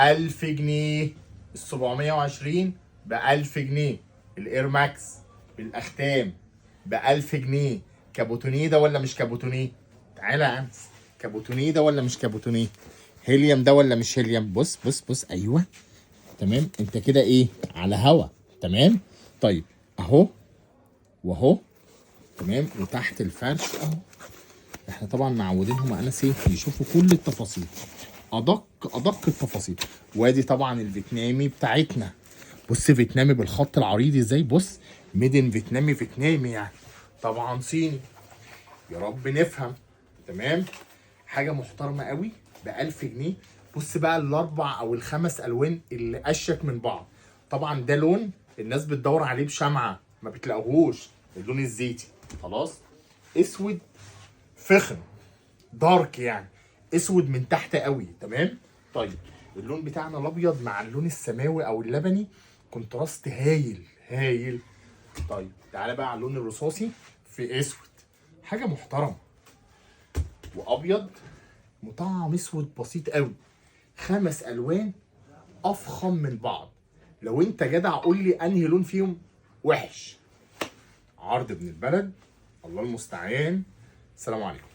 1000 جنيه. ال 720 ب 1000 جنيه. الاير ماكس بالاختام ب 1000 جنيه. كابوتونيه ده ولا مش كابوتونيه؟ تعالى يا انس، كابوتونيه ده ولا مش كابوتونيه؟ هيليوم ده ولا مش هيليوم؟ بص بص بص، ايوه تمام. انت كده ايه؟ على هوا. تمام. طيب اهو واهو. تمام. وتحت الفرش اهو. احنا طبعا معودينهم انس ايه؟ يشوفوا كل التفاصيل، ادق التفاصيل. وادي طبعا الفيتنامي بتاعتنا. بص فيتنامي بالخط العريض ازاي، بص ميدن فيتنامي، فيتنامي يعني طبعا صيني. يا رب نفهم. تمام. حاجه محترمه قوي ب 1000 جنيه. بص بقى الاربع او الخمس الوان اللي اشيك من بعض. طبعا ده لون الناس بتدور عليه بشمعه ما بتلاقوهوش، اللون الزيتي. خلاص. اسود فخم دارك يعني، اسود من تحت قوي. تمام. طيب اللون بتاعنا الابيض مع اللون السماوي او اللبني كونتراست هايل هايل. طيب تعالى بقى على اللون الرصاصي في اسود، حاجه محترمه. وابيض مطعم اسود بسيط قوي. خمس الوان افخم من بعض. لو انت جدع قول لي انهي لون فيهم وحش. عرض ابن البلد. الله المستعان. السلام عليكم.